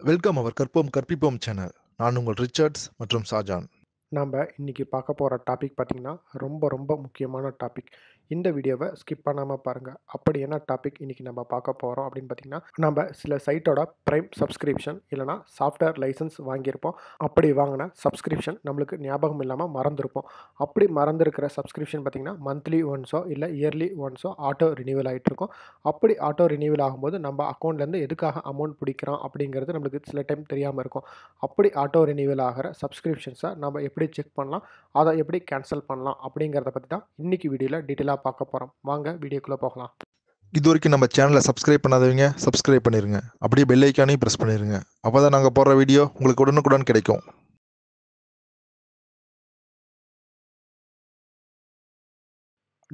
Welcome அவர் கற்போம் கற்பிப்போம் channel. நான் உங்கள் ரிச்சர்ட்ஸ் மற்றும் ஷாஜான். நாம் இன்னைக்கு பார்க்க போகிற டாபிக் பார்த்திங்கன்னா ரொம்ப ரொம்ப முக்கியமான டாபிக். இந்த வீடியோவை ஸ்கிப் பண்ணாமல் பாருங்கள். அப்படி என்ன டாபிக் இன்றைக்கி நம்ம பார்க்க போகிறோம் அப்படின்னு பார்த்திங்கன்னா, நம்ம சில சைட்டோட ப்ரைம் சப்ஸ்கிரிப்ஷன் இல்லைனா சாஃப்ட்வேர் லைசன்ஸ் வாங்கியிருப்போம். அப்படி வாங்கின சப்ஸ்கிரிப்ஷன் நம்மளுக்கு ஞாபகம் இல்லாமல் மறந்துருப்போம். அப்படி மறந்துருக்கிற சப்ஸ்கிரிப்ஷன் பார்த்திங்கன்னா மந்த்லி ஒன்ஸோ இல்லை இயர்லி ஒன்ஸோ ஆட்டோ ரினியூவல் ஆகிட்டுருக்கும். அப்படி ஆட்டோ ரினியூவல் ஆகும்போது நம்ம அக்கௌண்ட்லேருந்து எதுக்காக அமௌண்ட் பிடிக்கிறோம் அப்படிங்கிறது நம்மளுக்கு சில டைம் தெரியாமல் இருக்கும். அப்படி ஆட்டோ ரினியூவல் ஆகிற சப்ஸ்கிரிப்ஷன்ஸை நம்ம எப்படி செக் பண்ணலாம், அதை எப்படி கேன்சல் பண்ணலாம் அப்படிங்கிறத பற்றி தான் இன்றைக்கி வீடியோவில் டீட்டெயிலாக பார்க்க போகிறோம். வாங்க வீடியோக்குள்ளே போகலாம். இது வரைக்கும் நம்ம சேனலை சப்ஸ்கிரைப் பண்ணாதவங்க சப்ஸ்கிரைப் பண்ணிருங்க. அப்படியே பெல் ஐக்கானையும் ப்ரெஸ் பண்ணிருங்க. அப்பதான் நாங்கள் போடுற வீடியோ உங்களுக்கு உடனுக்குடன் கிடைக்கும்.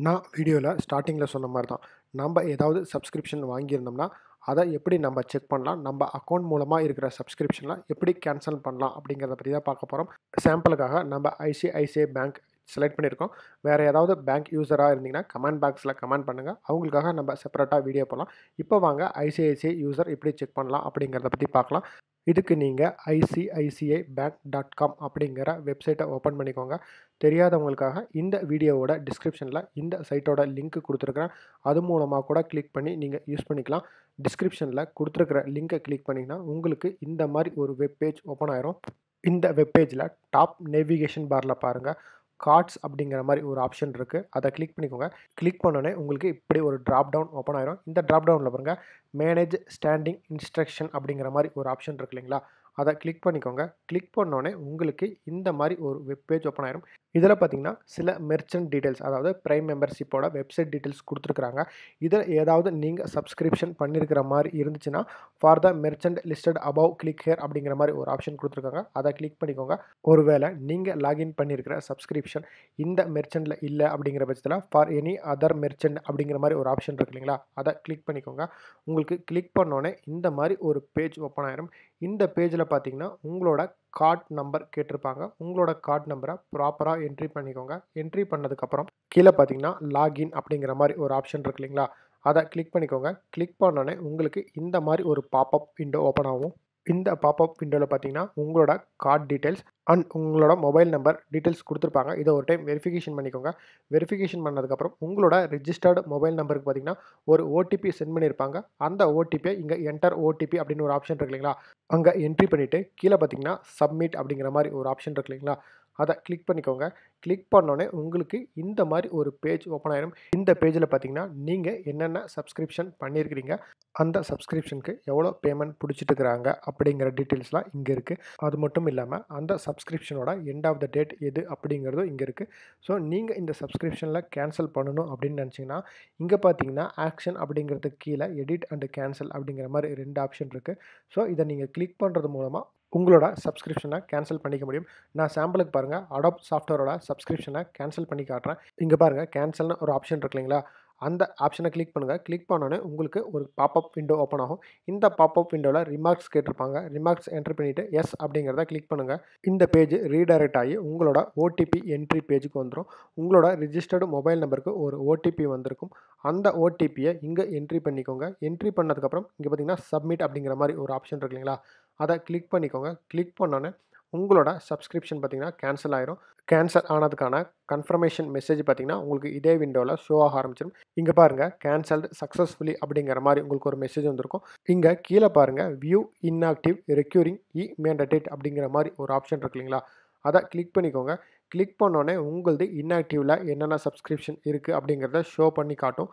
நான் வீடியோவில் ஸ்டார்டிங்கில் சொன்ன மாதிரி தான், நம்ம ஏதாவது சப்ஸ்கிரிப்ஷன் வாங்கியிருந்தோம்னா அதை எப்படி நம்ம செக் பண்ணலாம், நம்ம அக்கௌண்ட் மூலமாக இருக்கிற சப்ஸ்கிரிப்ஷனில் எப்படி கேன்சல் பண்ணலாம் அப்படிங்கிறத பற்றி தான் பார்க்க போகிறோம். சாம்பிளுக்காக நம்ம ஐசிஐசிஐ பேங்க் செலக்ட் பண்ணியிருக்கோம். வேறு ஏதாவது பேங்க் யூஸராக இருந்தீங்கன்னா கமெண்ட் பாக்ஸில் கமெண்ட் பண்ணுங்கள். அவங்களுக்காக நம்ம செப்பரேட்டாக வீடியோ போடலாம். இப்போ வாங்க ஐசிஐசிஐ யூசர் எப்படி செக் பண்ணலாம் அப்படிங்கிறத பற்றி பார்க்கலாம். இதுக்கு நீங்கள் ICICIbank.com அப்படிங்கிற வெப்சைட்டை ஓப்பன் பண்ணிக்கோங்க. தெரியாதவங்களுக்காக இந்த வீடியோவோட டிஸ்கிரிப்ஷனில் இந்த சைட்டோட லிங்க் கொடுத்துருக்குறேன். அது மூலமாக கூட கிளிக் பண்ணி நீங்கள் யூஸ் பண்ணிக்கலாம். டிஸ்கிரிப்ஷனில் கொடுத்துருக்குற லிங்கை கிளிக் பண்ணிங்கன்னா உங்களுக்கு இந்த மாதிரி ஒரு வெப் பேஜ் ஓப்பன் ஆயிரும். இந்த வெப் பேஜில் டாப் நேவிகேஷன் பாரில் பாருங்கள், கார்ட்ஸ் அப்படிங்கிற மாதிரி ஒரு ஆப்ஷன் இருக்குது. அதை கிளிக் பண்ணிக்கோங்க. கிளிக் பண்ணோன்னே உங்களுக்கு இப்படி ஒரு ட்ராப் டவுன் ஓப்பன் ஆயிரும். இந்த ட்ராப் டவுனில் பாருங்கள், மேனேஜ் ஸ்டாண்டிங் இன்ஸ்ட்ரக்ஷன் அப்படிங்கிற மாதிரி ஒரு ஆப்ஷன் இருக்கு இல்லைங்களா, அதை கிளிக் பண்ணிக்கோங்க. கிளிக் பண்ணோன்னே உங்களுக்கு இந்த மாதிரி ஒரு வெப் பேஜ் ஓப்பன் ஆயிரும். இதில் பார்த்தீங்கன்னா சில மெர்ச்சன்ட் டீட்டெயில்ஸ், அதாவது ப்ரைம் மெம்பர்ஷிப்போட வெப்சைட் டீட்டெயில்ஸ் கொடுத்துருக்குறாங்க. இதில் ஏதாவது நீங்கள் சப்ஸ்கிரிப்ஷன் பண்ணியிருக்கிற மாதிரி இருந்துச்சுன்னா for the merchant listed above click hair அப்படிங்கிற மாதிரி ஒரு ஆப்ஷன் கொடுத்துருக்காங்க. அதை கிளிக் பண்ணிக்கோங்க. ஒருவேளை நீங்கள் லாகின் பண்ணியிருக்கிற சப்ஸ்கிரிப்ஷன் இந்த மெர்ச்சன்ட்டில் இல்லை அப்படிங்கிற பட்சத்தில் ஃபார் எனி அதர் மெர்ச்சன்ட் அப்படிங்கிற மாதிரி ஒரு ஆப்ஷன் இருக்கு இல்லைங்களா, அதை கிளிக் பண்ணிக்கோங்க. உங்களுக்கு கிளிக் பண்ணோன்னே இந்த மாதிரி ஒரு பேஜ் ஓப்பன் ஆயிரும். இந்த பேஜில் பார்த்தீங்கன்னா உங்களோட கார்ட் நம்பர் கேட்டிருப்பாங்க. உங்களோட கார்ட் நம்பரை ப்ராப்பராக என்ட்ரி பண்ணிக்கோங்க. என்ட்ரி பண்ணதுக்கப்புறம் கீழே பார்த்தீங்கன்னா லாகின் அப்படிங்கிற மாதிரி ஒரு ஆப்ஷன் இருக்கு இல்லைங்களா, அதை கிளிக் பண்ணிக்கோங்க. கிளிக் பண்ணோன்னே உங்களுக்கு இந்த மாதிரி ஒரு பாப்அப் விண்டோ ஓப்பன் ஆகும். இந்த பாப்அப் விண்டோவில் பார்த்தீங்கன்னா உங்களோட கார்டு டீட்டெயில்ஸ் அண்ட் உங்களோட மொபைல் நம்பர் டீட்டெயில்ஸ் கொடுத்துருப்பாங்க. இதை ஒரு டைம் வெரிஃபிகேஷன் பண்ணிக்கோங்க. வெரிஃபிகேஷன் பண்ணதுக்கப்புறம் உங்களோட ரிஜிஸ்டர்டு மொபைல் நம்பருக்கு பார்த்தீங்கன்னா ஒரு ஓடிபி சென்ட் பண்ணியிருப்பாங்க. அந்த ஓடிபியை இங்கே என்டர் ஓடிபி அப்படின்னு ஒரு ஆப்ஷன் இருக்கு இல்லைங்களா, அங்கே என்ட்ரி பண்ணிவிட்டு கீழே பார்த்தீங்கன்னா சப்மிட் அப்படிங்கிற மாதிரி ஒரு ஆப்ஷன் இருக்கு இல்லைங்களா, அதை கிளிக் பண்ணிக்கோங்க. கிளிக் பண்ணோன்னே உங்களுக்கு இந்த மாதிரி ஒரு பேஜ் ஓப்பன் ஆயிரும். இந்த பேஜில் பார்த்தீங்கன்னா நீங்கள் என்னென்ன சப்ஸ்கிரிப்ஷன் பண்ணியிருக்கிறீங்க, அந்த சப்ஸ்கிரிப்ஷனுக்கு எவ்வளோ பேமெண்ட் பிடிச்சிட்டு இருக்கிறாங்க அப்படிங்கிற டீட்டெயில்ஸ்லாம் இங்கே இருக்குது. அது மட்டும் இல்லாமல் அந்த சப்ஸ்கிரிப்ஷனோட எண்ட் ஆஃப் த டேட் எது அப்படிங்கிறதும் இங்கே இருக்குது. ஸோ நீங்கள் இந்த சப்ஸ்கிரிப்ஷனில் கேன்சல் பண்ணணும் அப்படின்னு நினச்சிங்கன்னா இங்கே பார்த்தீங்கன்னா ஆக்ஷன் அப்படிங்கிறதுக்கு கீழே எடிட் அண்ட் கேன்சல் அப்படிங்கிற மாதிரி 2 ஆப்ஷன் இருக்குது. ஸோ இதை நீங்கள் கிளிக் பண்ணுறது மூலமாக உங்களோட சப்ஸ்கிரிப்ஷனை கேன்சல் பண்ணிக்க முடியும். நான் சாம்பிளுக்கு பாருங்கள் அடாப் சாஃப்ட்வேரோட சப்ஸ்கிரிப்ஷனை கேன்சல் பண்ணி காட்டுறேன். இங்கே பாருங்கள் கேன்சல்னு ஒரு ஆப்ஷன் இருக்கு இல்லைங்களா, அந்த ஆப்ஷனை கிளிக் பண்ணுங்கள். கிளிக் பண்ணோன்னே உங்களுக்கு ஒரு பாப்அப் விண்டோ ஓப்பன் ஆகும். இந்த பாப்அப் விண்டோவில் ரிமார்க்ஸ் கேட்டிருப்பாங்க. ரிமார்க்ஸ் என்ட்ரி பண்ணிவிட்டு எஸ் அப்படிங்கிறத கிளிக் பண்ணுங்கள். இந்த பேஜ் ரீடைரக்ட் ஆகி உங்களோட ஓடிபி என்ட்ரி பேஜுக்கு வந்துடும். உங்களோட ரிஜிஸ்டர்டு மொபைல் நம்பருக்கு ஒரு ஓடிபி வந்திருக்கும். அந்த ஓடிபியை இங்கே என்ட்ரி பண்ணிக்கோங்க. என்ட்ரி பண்ணதுக்கப்புறம் இங்கே பார்த்தீங்கன்னா சப்மிட் அப்படிங்கிற மாதிரி ஒரு ஆப்ஷன் இருக்கு இல்லைங்களா, அதை கிளிக் பண்ணிக்கோங்க. கிளிக் பண்ணோன்னே உங்களோட சப்ஸ்கிரிப்ஷன் பார்த்தீங்கன்னா கேன்சல் ஆயிரும். கேன்சல் ஆனதுக்கான கன்ஃபர்மேஷன் மெசேஜ் பார்த்தீங்கன்னா உங்களுக்கு இதே விண்டோவில் ஷோ ஆக ஆரம்பிச்சிடும். இங்கே பாருங்கள் கேன்சல்டு சக்ஸஸ்ஃபுல்லி அப்படிங்கிற மாதிரி உங்களுக்கு ஒரு மெசேஜ் வந்திருக்கும். இங்கே கீழே பாருங்கள் வியூ இன்ஆக்டிவ் ரெக்யூரிங் மேண்டேட் அப்படிங்கிற மாதிரி ஒரு ஆப்ஷன் இருக்கு இல்லைங்களா, அதை கிளிக் பண்ணிக்கோங்க. கிளிக் பண்ணோன்னே உங்களது இன்ஆக்டிவில் என்னென்ன சப்ஸ்கிரிப்ஷன் இருக்குது அப்படிங்கிறத ஷோ பண்ணி காட்டும்.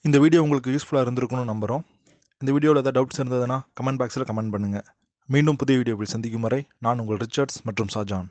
இந்த வீடியோ உங்களுக்கு யூஸ்ஃபுல்லாக இருந்திருக்கும்னு நம்புகிறோம். இந்த வீடியோவில் ஏதாவது டவுட்ஸ் இருந்ததுன்னா கமெண்ட் பாக்ஸில் கமெண்ட் பண்ணுங்கள். மீண்டும் புதிய வீடியோவில் சந்திக்கும் வரை நான் உங்கள் ரிச்சர்ட்ஸ் மற்றும் ஷாஜான்.